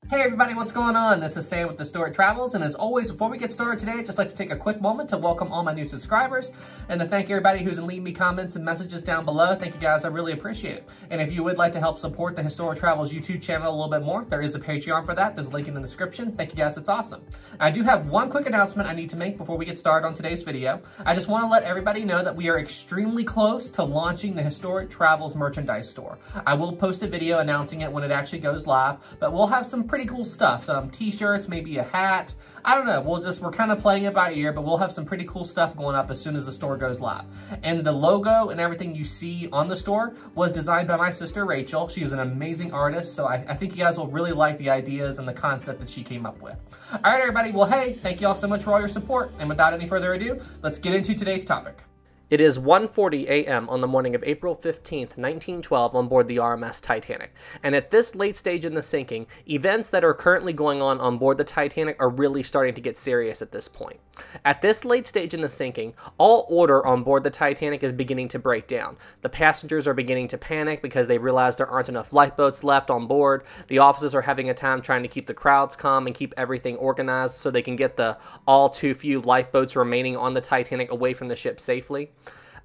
Hey everybody, what's going on? This is Sam with The Story Travels, and as always, before we get started today, I'd just like to take a quick moment to welcome all my new subscribers and to thank everybody who's been leaving me comments and messages down below. Thank you guys, I really appreciate it. And if you would like to help support the Historic Travels YouTube channel a little bit more, there is a Patreon for that. There's a link in the description. Thank you guys, it's awesome. I do have one quick announcement I need to make before we get started on today's video. I just want to let everybody know that we are extremely close to launching the Historic Travels merchandise store. I will post a video announcing it when it actually goes live, but we'll have some pretty cool stuff. T-shirts, maybe a hat. I don't know. We're kind of playing it by ear, but we'll have some pretty cool stuff going up as soon as the store goes live. And the logo and everything you see on the store was designed by my sister, Rachel. She is an amazing artist, so I think you guys will really like the ideas and the concept that she came up with. All right, everybody. Well, hey, thank you all so much for all your support. And without any further ado, let's get into today's topic. It is 1:40 a.m. on the morning of April 15th, 1912 on board the RMS Titanic. And at this late stage in the sinking, events that are currently going on board the Titanic are really starting to get serious at this point. At this late stage in the sinking, all order on board the Titanic is beginning to break down. The passengers are beginning to panic because they realize there aren't enough lifeboats left on board. The officers are having a time trying to keep the crowds calm and keep everything organized so they can get the all too few lifeboats remaining on the Titanic away from the ship safely.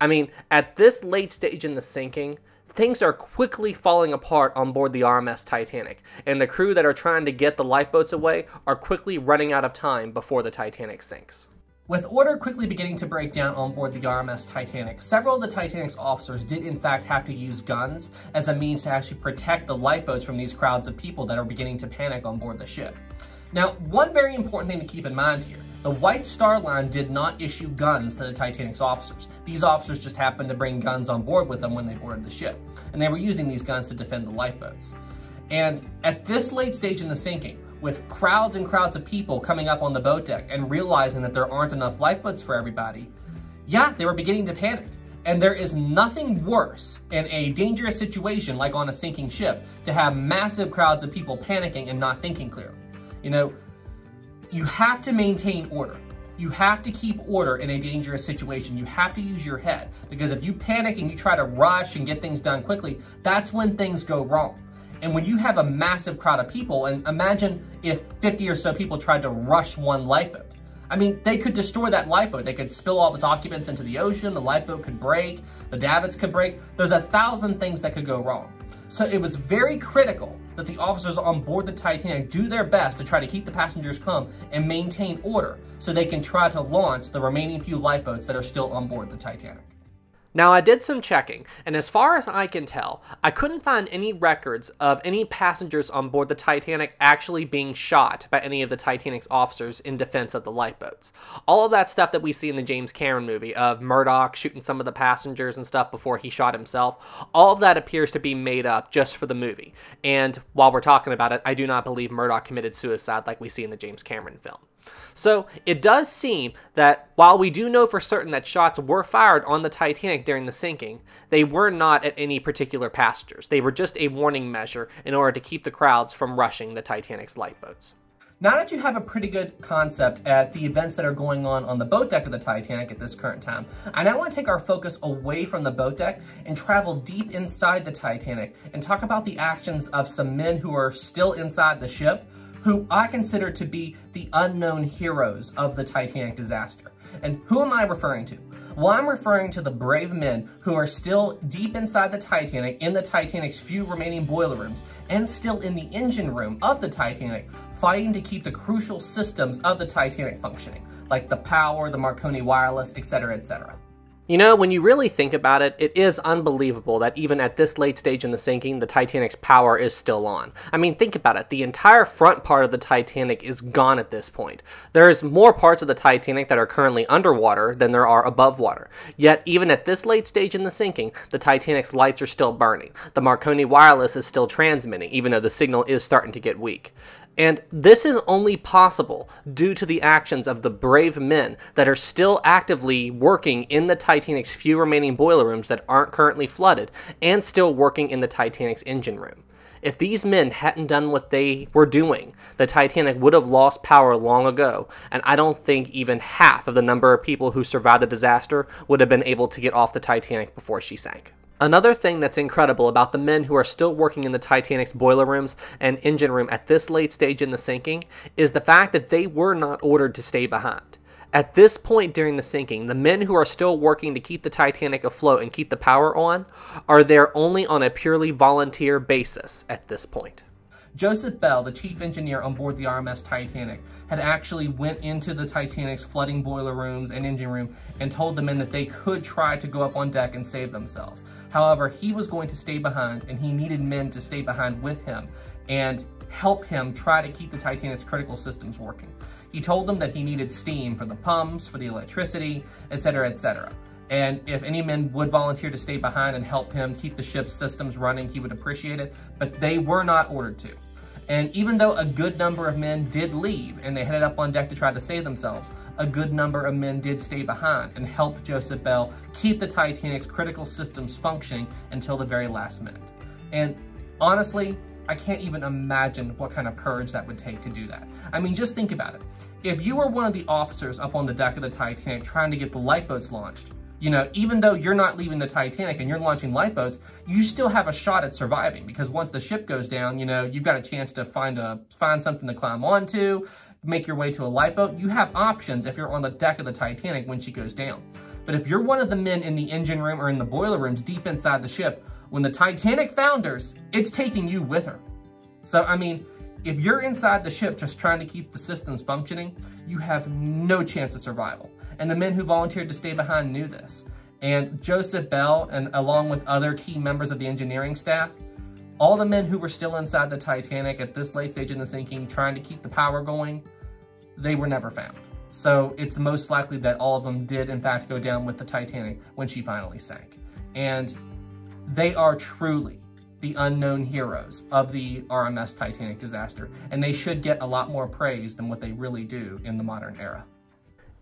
I mean, at this late stage in the sinking, things are quickly falling apart on board the RMS Titanic, and the crew that are trying to get the lifeboats away are quickly running out of time before the Titanic sinks. With order quickly beginning to break down on board the RMS Titanic, several of the Titanic's officers did in fact have to use guns as a means to actually protect the lifeboats from these crowds of people that are beginning to panic on board the ship. Now, one very important thing to keep in mind here, the White Star Line did not issue guns to the Titanic's officers. These officers just happened to bring guns on board with them when they boarded the ship, and they were using these guns to defend the lifeboats. And at this late stage in the sinking, with crowds and crowds of people coming up on the boat deck and realizing that there aren't enough lifeboats for everybody, yeah, they were beginning to panic. And there is nothing worse in a dangerous situation like on a sinking ship to have massive crowds of people panicking and not thinking clearly. You know, you have to maintain order. You have to keep order in a dangerous situation. You have to use your head, because if you panic and you try to rush and get things done quickly, that's when things go wrong. And when you have a massive crowd of people, and imagine if 50 or so people tried to rush one lifeboat. I mean, they could destroy that lifeboat. They could spill all of its occupants into the ocean. The lifeboat could break. The davits could break. There's 1,000 things that could go wrong. So it was very critical that the officers on board the Titanic do their best to try to keep the passengers calm and maintain order so they can try to launch the remaining few lifeboats that are still on board the Titanic. Now, I did some checking, and as far as I can tell, I couldn't find any records of any passengers on board the Titanic actually being shot by any of the Titanic's officers in defense of the lifeboats. All of that stuff that we see in the James Cameron movie of Murdoch shooting some of the passengers and stuff before he shot himself, all of that appears to be made up just for the movie. And while we're talking about it, I do not believe Murdoch committed suicide like we see in the James Cameron film. So it does seem that while we do know for certain that shots were fired on the Titanic during the sinking, they were not at any particular passengers. They were just a warning measure in order to keep the crowds from rushing the Titanic's lifeboats. Now that you have a pretty good concept at the events that are going on the boat deck of the Titanic at this current time, I now want to take our focus away from the boat deck and travel deep inside the Titanic and talk about the actions of some men who are still inside the ship, who I consider to be the unknown heroes of the Titanic disaster. And who am I referring to? Well, I'm referring to the brave men who are still deep inside the Titanic, in the Titanic's few remaining boiler rooms, and still in the engine room of the Titanic, fighting to keep the crucial systems of the Titanic functioning, like the power, the Marconi wireless, etc., etc. You know, when you really think about it, it is unbelievable that even at this late stage in the sinking, the Titanic's power is still on. I mean, think about it. The entire front part of the Titanic is gone at this point. There's more parts of the Titanic that are currently underwater than there are above water. Yet, even at this late stage in the sinking, the Titanic's lights are still burning. The Marconi wireless is still transmitting, even though the signal is starting to get weak. And this is only possible due to the actions of the brave men that are still actively working in the Titanic's few remaining boiler rooms that aren't currently flooded, and still working in the Titanic's engine room. If these men hadn't done what they were doing, the Titanic would have lost power long ago, and I don't think even half of the number of people who survived the disaster would have been able to get off the Titanic before she sank. Another thing that's incredible about the men who are still working in the Titanic's boiler rooms and engine room at this late stage in the sinking is the fact that they were not ordered to stay behind. At this point during the sinking, the men who are still working to keep the Titanic afloat and keep the power on are there only on a purely volunteer basis at this point. Joseph Bell, the chief engineer on board the RMS Titanic, had actually went into the Titanic's flooding boiler rooms and engine room and told the men that they could try to go up on deck and save themselves. However, he was going to stay behind, and he needed men to stay behind with him and help him try to keep the Titanic's critical systems working. He told them that he needed steam for the pumps, for the electricity, etc., etc. And if any men would volunteer to stay behind and help him keep the ship's systems running, he would appreciate it, but they were not ordered to. And even though a good number of men did leave and they headed up on deck to try to save themselves, a good number of men did stay behind and help Joseph Bell keep the Titanic's critical systems functioning until the very last minute. And honestly, I can't even imagine what kind of courage that would take to do that. I mean, just think about it. If you were one of the officers up on the deck of the Titanic trying to get the lifeboats launched, you know, even though you're not leaving the Titanic and you're launching lifeboats, you still have a shot at surviving, because once the ship goes down, you know, you've got a chance to find something to climb onto, make your way to a lifeboat. You have options if you're on the deck of the Titanic when she goes down. But if you're one of the men in the engine room or in the boiler rooms deep inside the ship, when the Titanic founders, it's taking you with her. So, I mean, if you're inside the ship just trying to keep the systems functioning, you have no chance of survival. And the men who volunteered to stay behind knew this. And Joseph Bell, and along with other key members of the engineering staff, all the men who were still inside the Titanic at this late stage in the sinking, trying to keep the power going, they were never found. So it's most likely that all of them did in fact go down with the Titanic when she finally sank. And they are truly the unknown heroes of the RMS Titanic disaster, and they should get a lot more praise than what they really do in the modern era.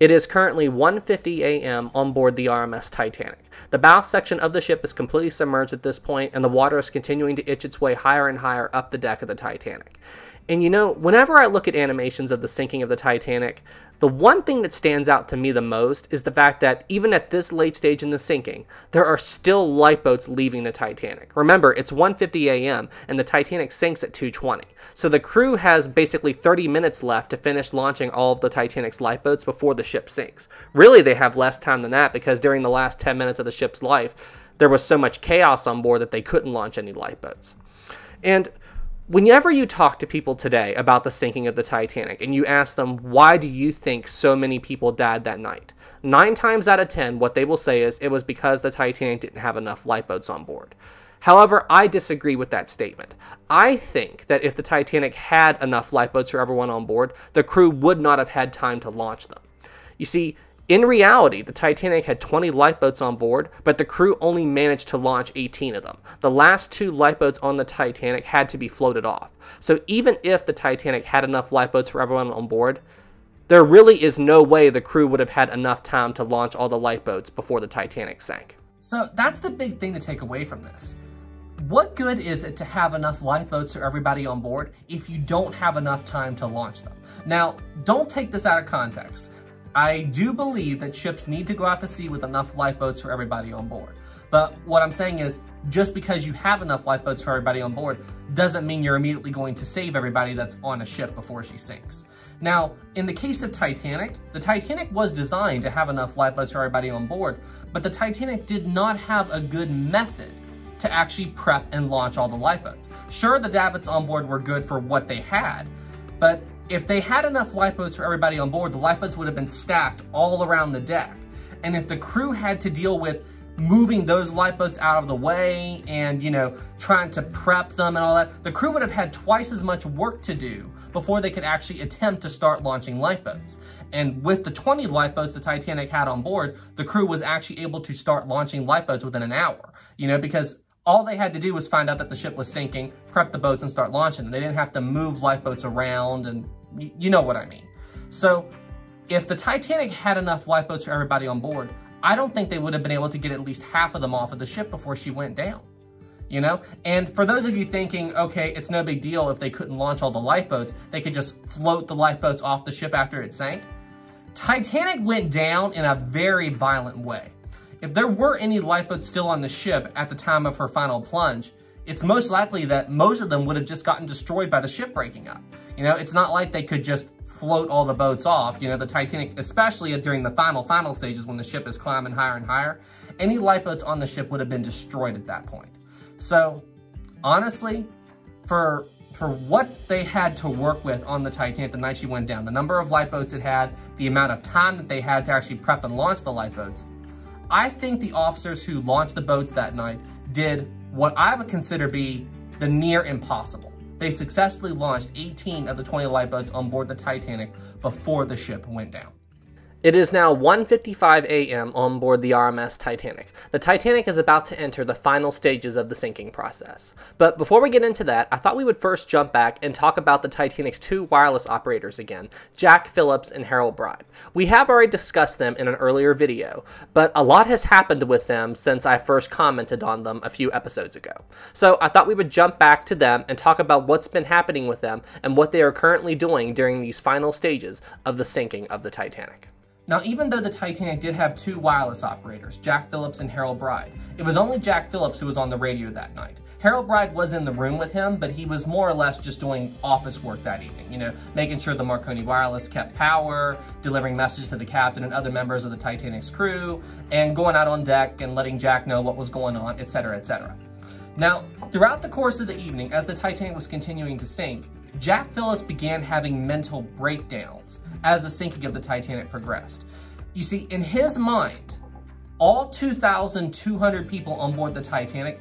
It is currently 1:50 a.m. on board the RMS Titanic. The bow section of the ship is completely submerged at this point, and the water is continuing to itch its way higher and higher up the deck of the Titanic. And you know, whenever I look at animations of the sinking of the Titanic, the one thing that stands out to me the most is the fact that even at this late stage in the sinking, there are still lifeboats leaving the Titanic. Remember, it's 1:50 a.m. and the Titanic sinks at 2:20. So the crew has basically 30 minutes left to finish launching all of the Titanic's lifeboats before the ship sinks. Really, they have less time than that, because during the last 10 minutes of the ship's life, there was so much chaos on board that they couldn't launch any lifeboats. And whenever you talk to people today about the sinking of the Titanic and you ask them, why do you think so many people died that night? 9 times out of 10, what they will say is it was because the Titanic didn't have enough lifeboats on board. However, I disagree with that statement. I think that if the Titanic had enough lifeboats for everyone on board, the crew would not have had time to launch them. You see, in reality, the Titanic had 20 lifeboats on board, but the crew only managed to launch 18 of them. The last 2 lifeboats on the Titanic had to be floated off. So even if the Titanic had enough lifeboats for everyone on board, there really is no way the crew would have had enough time to launch all the lifeboats before the Titanic sank. So that's the big thing to take away from this. What good is it to have enough lifeboats for everybody on board if you don't have enough time to launch them? Now, don't take this out of context. I do believe that ships need to go out to sea with enough lifeboats for everybody on board. But what I'm saying is, just because you have enough lifeboats for everybody on board doesn't mean you're immediately going to save everybody that's on a ship before she sinks. Now, in the case of Titanic, the Titanic was designed to have enough lifeboats for everybody on board, but the Titanic did not have a good method to actually prep and launch all the lifeboats. Sure, the davits on board were good for what they had, but if they had enough lifeboats for everybody on board, the lifeboats would have been stacked all around the deck. And if the crew had to deal with moving those lifeboats out of the way and, you know, trying to prep them and all that, the crew would have had twice as much work to do before they could actually attempt to start launching lifeboats. And with the 20 lifeboats the Titanic had on board, the crew was actually able to start launching lifeboats within an hour, you know, because all they had to do was find out that the ship was sinking, prep the boats, and start launching them. They didn't have to move lifeboats around, and you know what I mean. So if the Titanic had enough lifeboats for everybody on board, I don't think they would have been able to get at least half of them off of the ship before she went down, you know? And for those of you thinking, okay, it's no big deal if they couldn't launch all the lifeboats, they could just float the lifeboats off the ship after it sank. Titanic went down in a very violent way. if there were any lifeboats still on the ship at the time of her final plunge, it's most likely that most of them would have just gotten destroyed by the ship breaking up. You know, it's not like they could just float all the boats off. You know, the Titanic, especially during the final stages when the ship is climbing higher and higher, any lifeboats on the ship would have been destroyed at that point. So, honestly, for what they had to work with on the Titanic the night she went down, the number of lifeboats it had, the amount of time that they had to actually prep and launch the lifeboats, I think the officers who launched the boats that night did what I would consider be the near impossible. They successfully launched 18 of the 20 lifeboats on board the Titanic before the ship went down. It is now 1:55 a.m. on board the RMS Titanic. The Titanic is about to enter the final stages of the sinking process. But before we get into that, I thought we would first jump back and talk about the Titanic's two wireless operators again, Jack Phillips and Harold Bride. We have already discussed them in an earlier video, but a lot has happened with them since I first commented on them a few episodes ago. So I thought we would jump back to them and talk about what's been happening with them and what they are currently doing during these final stages of the sinking of the Titanic. Now, even though the Titanic did have two wireless operators, Jack Phillips and Harold Bride, it was only Jack Phillips who was on the radio that night. Harold Bride was in the room with him, but he was more or less just doing office work that evening, you know, making sure the Marconi wireless kept power, delivering messages to the captain and other members of the Titanic's crew, and going out on deck and letting Jack know what was going on, etc., etc. Now, throughout the course of the evening, as the Titanic was continuing to sink, Jack Phillips began having mental breakdowns as the sinking of the Titanic progressed. You see, in his mind, all 2,200 people on board the Titanic,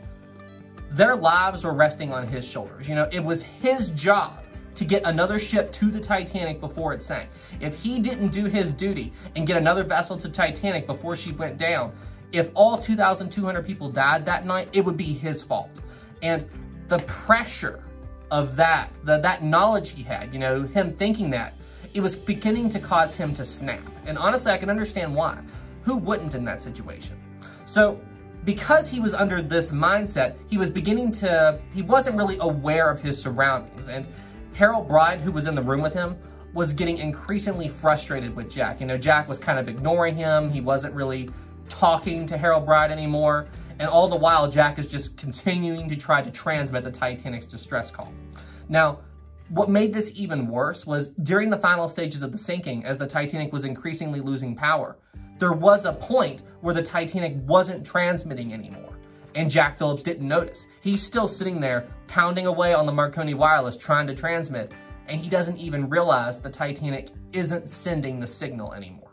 their lives were resting on his shoulders. You know, it was his job to get another ship to the Titanic before it sank. If he didn't do his duty and get another vessel to Titanic before she went down, if all 2,200 people died that night, it would be his fault. And the pressure of that knowledge he had, you know, him thinking that, it was beginning to cause him to snap. And honestly, I can understand why. Who wouldn't in that situation? So, because he was under this mindset, he wasn't really aware of his surroundings. And Harold Bride, who was in the room with him, was getting increasingly frustrated with Jack. You know, Jack was kind of ignoring him. He wasn't really talking to Harold Bride anymore. And all the while, Jack is just continuing to try to transmit the Titanic's distress call. Now, what made this even worse was during the final stages of the sinking, as the Titanic was increasingly losing power, there was a point where the Titanic wasn't transmitting anymore, and Jack Phillips didn't notice. He's still sitting there pounding away on the Marconi wireless trying to transmit, and he doesn't even realize the Titanic isn't sending the signal anymore.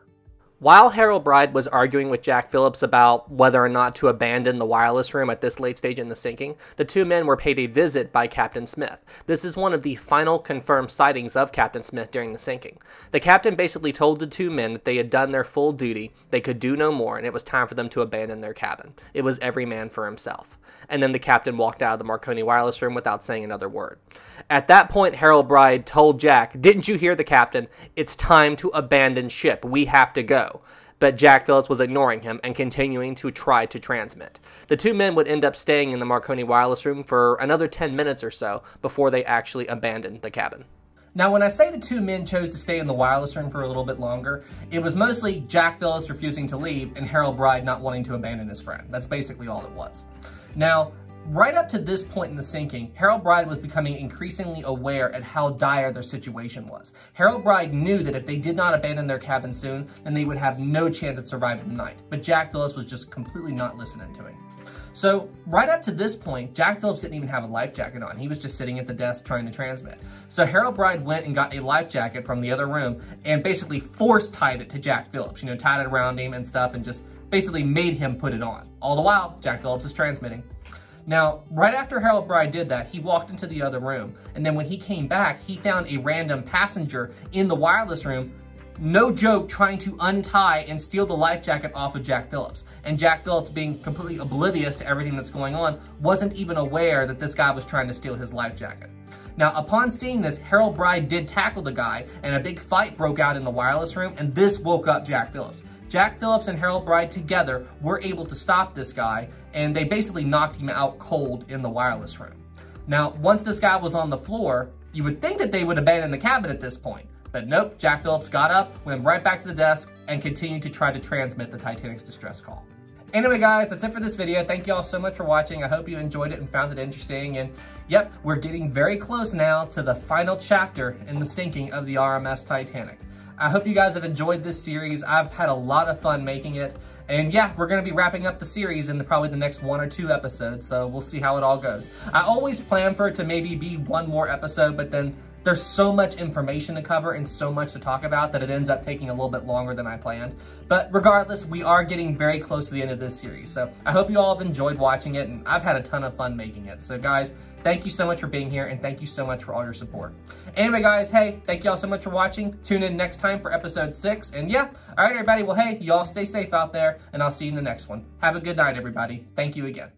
While Harold Bride was arguing with Jack Phillips about whether or not to abandon the wireless room at this late stage in the sinking, the two men were paid a visit by Captain Smith. This is one of the final confirmed sightings of Captain Smith during the sinking. The captain basically told the two men that they had done their full duty, they could do no more, and it was time for them to abandon their cabin. It was every man for himself. And then the captain walked out of the Marconi wireless room without saying another word. At that point, Harold Bride told Jack, "Didn't you hear the captain? It's time to abandon ship. We have to go." But Jack Phillips was ignoring him and continuing to try to transmit. The two men would end up staying in the Marconi wireless room for another 10 minutes or so before they actually abandoned the cabin. Now, when I say the two men chose to stay in the wireless room for a little bit longer, it was mostly Jack Phillips refusing to leave and Harold Bride not wanting to abandon his friend. That's basically all it was. Now, right up to this point in the sinking, Harold Bride was becoming increasingly aware at how dire their situation was. Harold Bride knew that if they did not abandon their cabin soon, then they would have no chance at surviving the night. But Jack Phillips was just completely not listening to him. So, right up to this point, Jack Phillips didn't even have a life jacket on. He was just sitting at the desk trying to transmit. So Harold Bride went and got a life jacket from the other room and basically force-tied it to Jack Phillips. You know, tied it around him and stuff and just basically made him put it on. All the while, Jack Phillips is transmitting. Now, right after Harold Bride did that, he walked into the other room, and then when he came back, he found a random passenger in the wireless room, no joke, trying to untie and steal the life jacket off of Jack Phillips. And Jack Phillips, being completely oblivious to everything that's going on, wasn't even aware that this guy was trying to steal his life jacket. Now, upon seeing this, Harold Bride did tackle the guy, and a big fight broke out in the wireless room, and this woke up Jack Phillips. Jack Phillips and Harold Bride together were able to stop this guy, and they basically knocked him out cold in the wireless room. Now, once this guy was on the floor, you would think that they would abandon the cabin at this point. But nope, Jack Phillips got up, went right back to the desk, and continued to try to transmit the Titanic's distress call. Anyway, guys, that's it for this video. Thank you all so much for watching. I hope you enjoyed it and found it interesting. And yep, we're getting very close now to the final chapter in the sinking of the RMS Titanic. I hope you guys have enjoyed this series. I've had a lot of fun making it. And yeah, we're going to be wrapping up the series in probably the next 1 or 2 episodes, so we'll see how it all goes. I always plan for it to maybe be 1 more episode, but then there's so much information to cover and so much to talk about that it ends up taking a little bit longer than I planned. But regardless, we are getting very close to the end of this series. So I hope you all have enjoyed watching it, and I've had a ton of fun making it. So guys, thank you so much for being here, and thank you so much for all your support. Anyway, guys, hey, thank you all so much for watching. Tune in next time for episode 6. And yeah, all right, everybody. Well, hey, you all stay safe out there, and I'll see you in the next one. Have a good night, everybody. Thank you again.